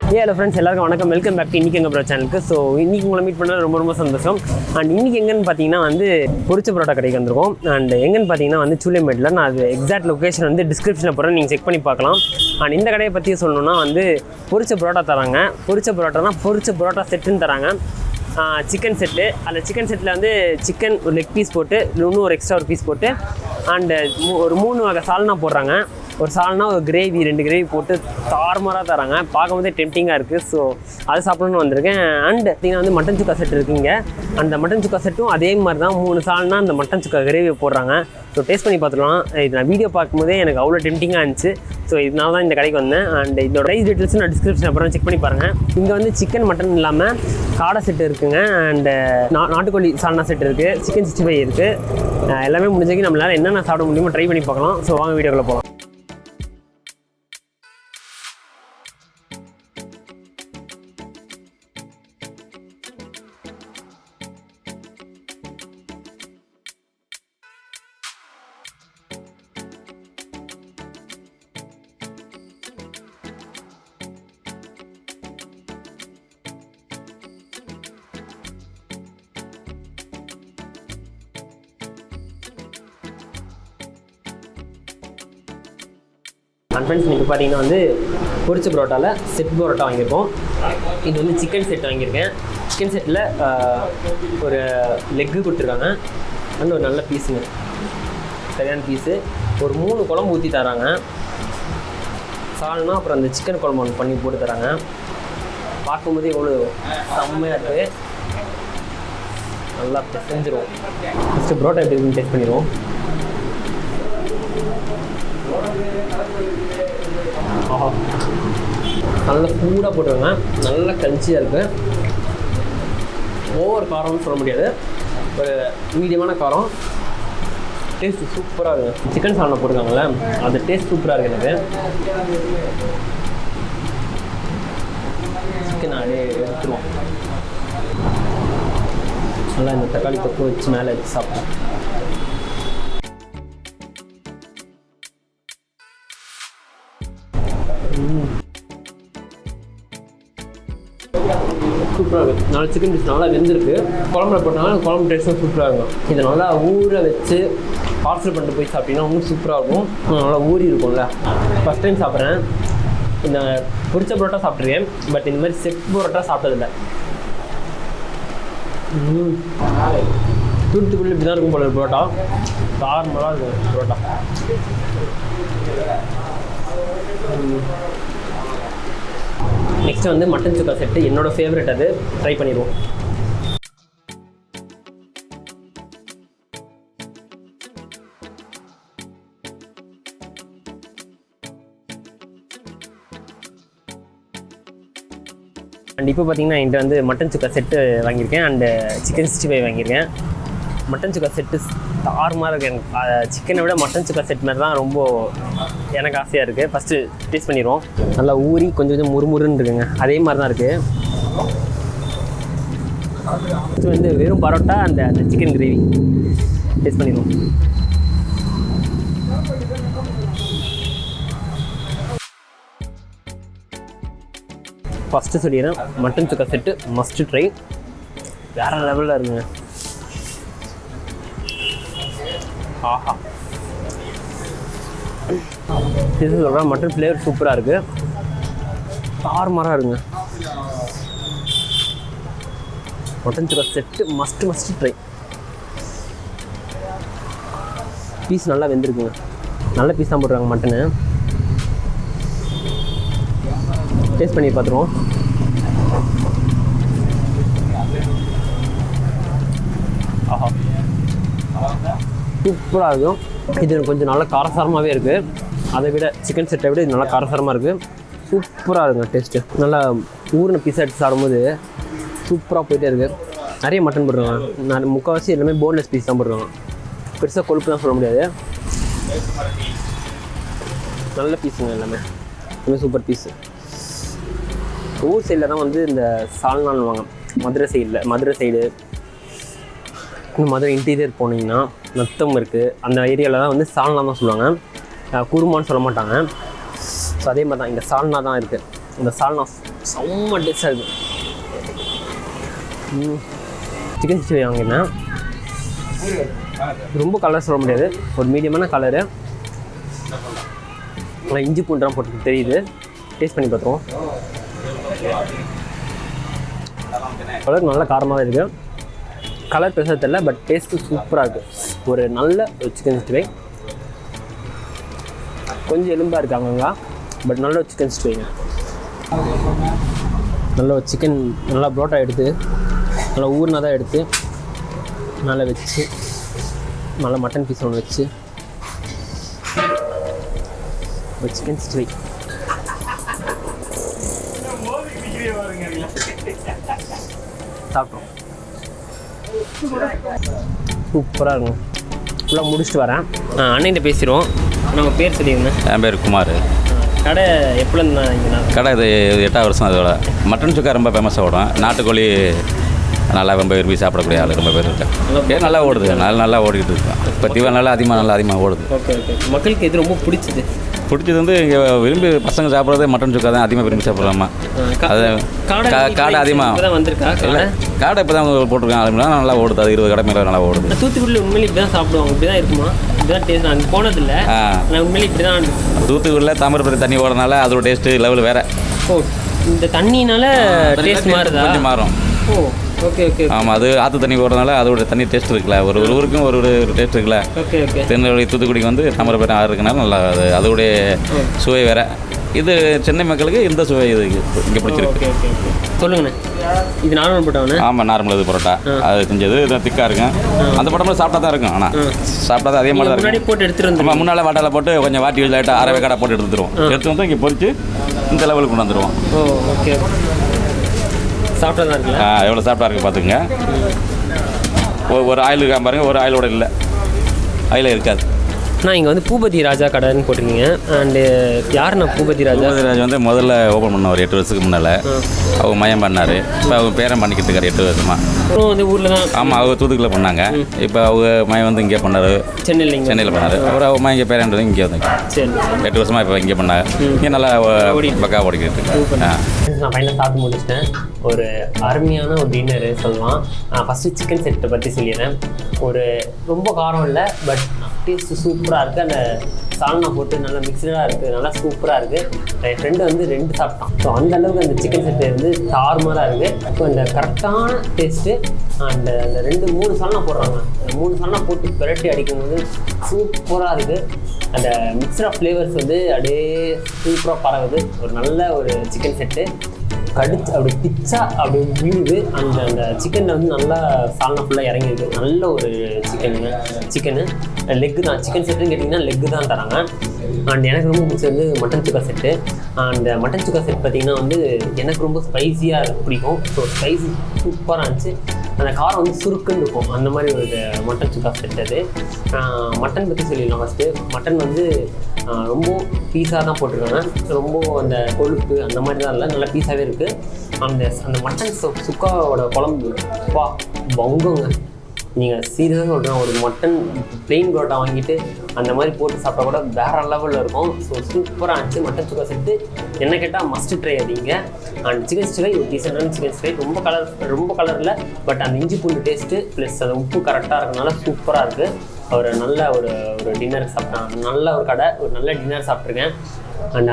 Hello friends, எல்லாருக்கும் வணக்கம். Welcome back to இன்னைக்கு எங்கள் ப்ரோ சேனலுக்கு. ஸோ இன்றைக்கி உங்களை மீட் பண்ண ரொம்ப சந்தோஷம். அண்ட் இன்றைக்கி எங்கன்னு பார்த்தீங்கன்னா வந்து பொரிச்ச பரோட்டா கடைக்கு வந்திருக்கோம். அண்ட் எங்கன்னு பார்த்தீங்கன்னா வந்து சூலைமேட்டில். நான் அது எக்ஸாக்ட் லொக்கேஷன் வந்து டிஸ்கிரிப்ஷனில் போகிறேன், நீங்கள் செக் பண்ணி பார்க்கலாம். அண்ட் இந்த கடையை பற்றி சொல்லணும்னா வந்து பொரிச்ச பரோட்டா தராங்க. பொரிச்ச பரோட்டானா பொரிச்ச பரோட்டா செட்டுன்னு தராங்க. சிக்கன் செட்டு, அந்த சிக்கன் செட்டில் வந்து சிக்கன் ஒரு லெக் பீஸ் போட்டு இன்னும் ஒரு எக்ஸ்ட்ரா ஒரு பீஸ் போட்டு அண்டு ஒரு 3 வகை சால்னா போடுறாங்க. ஒரு சால்னா ஒரு கிரேவி 2 கிரேவி போட்டு தாறுமாறாக தராங்க. பார்க்கும்போதே டெம்டிங்காக இருக்குது. ஸோ அது சாப்பிடணும்னு வந்திருக்கேன். அண்ட் பார்த்தீங்கன்னா வந்து மட்டன் சுக்கா செட் இருக்குங்க. அந்த மட்டன் சுக்கா செட்டும் அதே மாதிரி தான் 3 சால்னா அந்த மட்டன் சுக்கா கிரேவி போடுறாங்க. ஸோ டேஸ்ட் பண்ணி பார்த்துக்கலாம். இது நான் வீடியோ பார்க்கும்போதே எனக்கு அவ்வளோ டெம்டிங்காக இருந்துச்சு. ஸோ இதனால தான் இந்த கடைக்கு வந்தேன். அண்ட் இதோட ப்ரைஸ் டீட்டெயில்ஸும் நான் டிஸ்கிரிப்ஷன் அப்புறம் செக் பண்ணி பாருங்கள். இங்கே வந்து சிக்கன் மட்டன் இல்லாமல் காடை செட்டு இருக்குங்க. அண்டு நாட்டுக்கோழி சால்னா செட் இருக்குது, சிக்கன் 65 இருக்குது. எல்லாமே முடிஞ்சக்கு நம்மளால் என்னென்ன சாப்பிட முடியுமோ ட்ரை பண்ணி பார்க்கலாம். ஸோ வாங்க வீடியோக்குள்ளே போகலாம். ஃப்ரெண்ட்ஸ், நீங்கள் பார்த்தீங்கன்னா வந்து பொரிச்ச பரோட்டாவில் செட் பரோட்டா வாங்கியிருக்கோம். இது வந்து சிக்கன் செட் வாங்கியிருக்கேன். சிக்கன் செட்டில் ஒரு லெக்கு கொடுத்துருக்காங்க. அந்த ஒரு நல்ல பீஸுங்க, சரியான பீஸு. ஒரு 3 குழம்பு ஊற்றி தராங்க. சால்னா அப்புறம் அந்த சிக்கன் குழம்பு ஒன்று பண்ணி போட்டு தராங்க. பார்க்கும்போதே எவ்வளோ செம்மையாக இருக்குது. நல்லா செஞ்சிடும். ஃபஸ்ட்டு பரோட்டா எப்படி இருக்குன்னு டேஸ்ட் பண்ணிடுவோம். ஆஹா, நல்லா சூடாக போட்டுருங்க. நல்லா கஞ்சியாக இருக்குது. ஓவர் காரம்னு சொல்ல முடியாது, ஒரு மீடியமான காரம். டேஸ்ட்டு சூப்பராக இருக்குது. சிக்கன் சால்னா போட்டுருக்காங்கல்ல, அந்த டேஸ்ட் சூப்பராக இருக்குது. எனக்கு சிக்கன் அப்படியே எடுத்துருவோம். நல்லா இந்த தக்காளி தொக்கு வச்சு மேலே வச்சு சாப்பிட்டேன். சூப்பராக இருக்குது. நல்லா சிக்கன் பீஸ் நல்லா வெந்திருக்கு. குழம்புல போட்டாலும் குழம்பு டேஸ்ட்டும் சூப்பராக இருக்கும். இதை நல்லா ஊற வச்சு பார்சல் பண்ணிட்டு போய் சாப்பிட்டீங்கன்னா இன்னும் சூப்பராக இருக்கும். நல்லா ஊறி இருக்கும்ல. ஃபஸ்ட் டைம் சாப்பிட்றேன். இந்த பொரிச்ச பரோட்டா சாப்பிட்ருக்கேன், பட் இந்த மாதிரி செட் பரோட்டா சாப்பிட்டதில்லை. தூத்துக்குடி இப்படி தான் இருக்கும் போல பரோட்டா. தாறுமாறாக இருக்கும் பரோட்டா. நெக்ஸ்ட் வந்து மட்டன் சுக்கா செட்டு, என்னோட ஃபேவரட். அது ட்ரை பண்ணிடுவோம். அண்ட் இப்போ பார்த்தீங்கன்னா என்கிட்ட வந்து மட்டன் சுக்கா செட்டு வாங்கியிருக்கேன். அண்டு சிக்கன் 65 வாங்கியிருக்கேன். மட்டன் சுக்கா செட்டு தாறுமாறாக இருக்குது. எனக்கு சிக்கனை விட மட்டன் சுக்கா செட் மாதிரி தான் ரொம்ப எனக்கு ஆசையாக இருக்குது. ஃபஸ்ட்டு டேஸ்ட் பண்ணிடுவோம். நல்லா ஊறி கொஞ்சம் முறுமுறுன்னு இருக்குங்க. அதே மாதிரி தான் இருக்குது. இது வந்து வெறும் பரோட்டா, அந்த சிக்கன் கிரேவி டேஸ்ட் பண்ணிடுவோம். ஃபஸ்ட்டு சொல்லிடுறேன், மட்டன் சுக்கா செட்டு மஸ்ட்டு ட்ரை. வேறு லெவலில் இருக்குங்க. ஆஹா, இது சொல்கிறேன், மட்டன் ஃப்ளேவர் சூப்பராக இருக்குது. தாறுமாறாக இருக்குங்க. மட்டன் சுக்கா செட்டு மஸ்ட்டு ட்ரை. பீஸ் நல்லா வெந்திருக்குங்க. நல்ல பீஸ் தான் போடுறாங்க மட்டனு. டேஸ்ட் பண்ணி பார்த்துருவோம். ஆஹா, சூப்பராக இருக்கும். இது கொஞ்சம் நல்லா காரசாரமாகவே இருக்குது. அதை விட சிக்கன் செட்டை விட இது நல்லா காரசாரமாக இருக்குது. சூப்பராக இருக்குங்க டேஸ்ட்டு. நல்லா ஊறின பீஸை எடுத்து சாப்பிடும்போது சூப்பராக போயிட்டே இருக்குது. நிறைய மட்டன் போடுறாங்க. நான் முக்கால்வாசி எல்லாமே போன்லெஸ் பீஸ் தான் போடுறாங்க. பெருசாக கொழுப்பு தான் சொல்ல முடியாது. நல்ல பீஸுங்க. எல்லாமே சூப்பர் பீஸு. ஊர் சைடில் தான் வந்து இந்த சால்னான்னுவாங்க. மதுரை சைடு இன்னும் மதுரை இன்டீரியர் போனீங்கன்னா நத்தம் இருக்குது, அந்த ஏரியாவில் தான் வந்து சால்னா தான் சொல்லுவாங்க, குருமான்னு சொல்ல மாட்டாங்க. ஸோ அதே மாதிரி தான் இங்கே சால்னா தான் இருக்குது. இந்த சால்னா செம்ம டேஸ்ட்டாக இருக்குது. சிக்கன் 65 வாங்கினேன். ரொம்ப கலர் சொல்ல முடியாது, ஒரு மீடியமான கலரு. இஞ்சி பூண்டுலாம் போட்டு தெரியுது. டேஸ்ட் பண்ணி பார்த்துருவோம். கலர் நல்லா காரமாகவே இருக்குது. கலர் பெருசாக தெரியல, பட் டேஸ்ட்டு சூப்பராக இருக்குது. ஒரு நல்ல சிக்கன் 65. கொஞ்சம் எலும்பாக இருக்குது அங்கங்க, பட் நல்ல சிக்கன் 65. நல்ல சிக்கன் நல்லா புரோட்டா எடுத்து நல்லா ஊறினதாக எடுத்து நல்லா வச்சு நல்லா மட்டன் பீஸ் ஒன்று வச்சு ஒரு சிக்கன் 65. சாப்பிட்டோம். சூப்பராக இருக்கும். ஃபுல்லாக முடிச்சுட்டு வரேன். அண்ணன்கிட்ட பேசிடுவோம். நம்ம பேர் சொல்லியிருந்தேன். என் பேர் குமார். கடை எப்போலேருந்து இங்கே? கடை இது 8ஆவது வருஷம். அதோட மட்டன் சுக்கா ரொம்ப ஃபேமஸாக ஓடும். நாட்டுக்கோழி நல்லா ரொம்ப விரும்பி சாப்பிடக்கூடிய ஆள் ரொம்ப பேர் இருக்கேன். நல்லா ஓடுது, நல்லா ஓடிக்கிட்டு இருக்கேன். இப்போ தீவிரம் அதிகமாக ஓடுது. Okay okay. மக்களுக்கு எது ரொம்ப பிடிச்சது வந்து இங்கே விரும்பி பசங்க சாப்பிட்றதே மட்டன் சுக்கா தான் அதிகமாக விரும்பி சாப்பிட்றாமா. அது காடை அதிகமாக வந்திருக்கா. காடை இப்போ தான் போட்டிருக்காங்க. அது நல்லா ஓடுது. அது 20 கடை மேலே நல்லா ஓடுது. தூத்துக்குடியில் உண்மையிலே இப்படி தான் சாப்பிடுவாங்க. இப்படி தான் இருக்குமா? இப்படிதான் டேஸ்ட். நான் போனதில்லை. நான் உண்மையிலே இப்படி தான். தூத்துக்குடியில் தாமிரபரணி தண்ணி ஓடுறதுனால அதோட டேஸ்ட்டு லெவல் வேறு. ஓ, இந்த தண்ணினால டேஸ்ட் மாறுதா? கொஞ்சம் மாறும். ஓ, ஓகே ஓகே. ஆமாம், அது ஆற்று தண்ணி போடுறதுனால அதோட தண்ணி டேஸ்ட் இருக்குல்ல. ஒரு ஊருக்கும் ஒரு டேஸ்ட் இருக்குல்ல. Okay okay. திருநெல்வேலி தூத்துக்குடிக்கு வந்து தாமிரபரணி ஆறு இருக்கனால நல்லா அதோடைய சுவை வேறு. இது சென்னை மக்களுக்கு இந்த சுவை இது இங்கே பிடிச்சிருக்கு. Okay okay okay. சொல்லுங்கண்ணே, இது நார்மல் பரோட்டா? ஆமாம், நார்மல். இது பரோட்டா அது செஞ்சது திக்காக இருக்கும். அந்த படம்லாம் சாப்பிட்டா தான் இருக்கும். ஆனால் சாப்பிட்டா தான் அதே மாதிரி தான் முன்னாடி போட்டு எடுத்துகிட்டு வந்து நம்ம முன்னால் வாட்டாவில் போட்டு கொஞ்சம் வாட்டி லைட்டாக அரை வேக்காடாக போட்டு எடுத்துருவோம். எடுத்து வந்து இங்கே பொரிச்சு இந்த லெவலுக்கு கொண்டு வந்துடுவோம். ஓ, ஓகே. சாப்பிட்டா தான் இருக்குல்ல? எவ்வளோ சாப்பிட்டா இருக்குது பார்த்துங்க. ஒரு ஆயில் இருக்கா பாருங்கள், ஒரு ஆயிலோட இல்லை, ஆயிலே இருக்காது. நான் இங்கே வந்து பூபதிராஜா கடைன்னு போட்டிருக்கீங்க. அண்டு யாருண்ணா பூபதிராஜா? வந்து முதல்ல ஓப்பன் பண்ண ஒரு 8 வருஷத்துக்கு முன்னால் அவங்க மயம் பண்ணார். இப்போ அவங்க பேரம் பண்ணிக்கிட்டு இருக்காரு 8 வருஷமாக. அப்புறம் வந்து ஊரில் தான். ஆமாம், அவங்க தூத்துக்குடியில் பண்ணாங்க. இப்போ அவங்க மயம் வந்து இங்கே பண்ணார், சென்னையில் பண்ணார். அப்புறம் அவங்க இங்கே பேரன்றது இங்கே வந்து 8 வருஷமாக இப்போ இங்கே பண்ணாங்க. இங்கே நல்லா பக்கா ஓடிக்கிட்டு இருக்கு. நான் ஃபைனலாக சாப்பிட்டு முடிச்சிட்டேன். ஒரு அருமையான ஒரு டின்னரு சொல்லலாம். ஃபஸ்ட்டு சிக்கன் செட்டை பற்றி சொல்லிடுறேன். ஒரு ரொம்ப காரம் இல்லை, பட் டேஸ்ட்டு சூப்பராக இருக்குது. அந்த சால்னா போட்டு நல்லா மிக்சடாக இருக்குது, நல்லா சூப்பராக இருக்குது. என் ஃப்ரெண்டு வந்து 2 சாப்பிட்டான். ஸோ அந்தளவுக்கு அந்த சிக்கன் செட்டு வந்து தாறுமாறாக இருக்குது. ஸோ அந்த கரெக்டான டேஸ்ட்டு அந்த 2-3 சால்னா போடுறாங்க. 3 சால்னா போட்டு பிரட்டி அடிக்கும்போது சூப்பராக இருக்குது. அந்த மிக்சர் ஆஃப் ஃப்ளேவர்ஸ் வந்து அப்படியே சூப்பராக பரவுது. ஒரு நல்ல ஒரு சிக்கன் செட்டு. கடிச்சு அப்படி பிச்சா அப்படி விழுது. அந்த சிக்கனில் வந்து நல்லா சால்னா ஃபுல்லாக இறங்கிருக்கு. நல்ல ஒரு சிக்கனு லெக்கு தான். சிக்கன் செட்டுன்னு கேட்டிங்கன்னா லெக்கு தான் தராங்க. அண்ட் எனக்கு ரொம்ப பிடிச்சது வந்து மட்டன் சுக்கா செட்டு. அந்த மட்டன் சுக்கா செட் பார்த்திங்கன்னா வந்து எனக்கு ரொம்ப ஸ்பைஸியாக பிடிக்கும். ஸோ ஸ்பைசி சூப்பராக இருந்துச்சு. அந்த காரம் வந்து சுருக்குன்னு இருக்கும். அந்த மாதிரி ஒரு மட்டன் சுக்கா செட் அது. மட்டன் பற்றி சொல்லிடலாம். ஃபஸ்ட்டு மட்டன் வந்து ரொம்ப பீஸாக தான் போட்டிருக்காங்க. ரொம்ப அந்த கொழுப்பு அந்த மாதிரி தான் இல்லை, நல்லா பீஸாகவே இருக்குது. அந்த மட்டன் சுக்காவோட குழம்பு பொங்குங்க. நீங்கள் சீரியஸாக சொல்கிறேன், ஒரு மட்டன் பிளெயின் பரோட்டா வாங்கிட்டு அந்த மாதிரி போட்டு சாப்பிட்டா கூட வேறு லெவலில் இருக்கும். ஸோ சூப்பராக இருந்துச்சு மட்டன் சுக்கா செட்டு. என்ன கேட்டால் மஸ்ட் ட்ரை அதிங்க. அண்ட் சிக்கன் 65 ஒரு டீசெண்டான சிக்கன் 65. ரொம்ப கலரில், பட் அந்த இஞ்சி பூண்டு டேஸ்ட்டு ப்ளஸ் அந்த உப்பு கரெக்டாக இருக்கனால சூப்பராக இருக்குது. ஒரு நல்ல ஒரு டின்னர் சாப்பிட்டேன். நல்ல ஒரு கடை, ஒரு நல்ல டின்னர் சாப்பிட்ருக்கேன். அண்ட்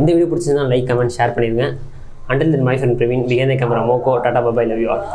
இந்த வீடியோ பிடிச்சதுன்னா லைக், கமெண்ட், ஷேர் பண்ணிடுங்க. Until then, my friend Praveen, behind the camera, Moko, Tata, bye-bye, love you all.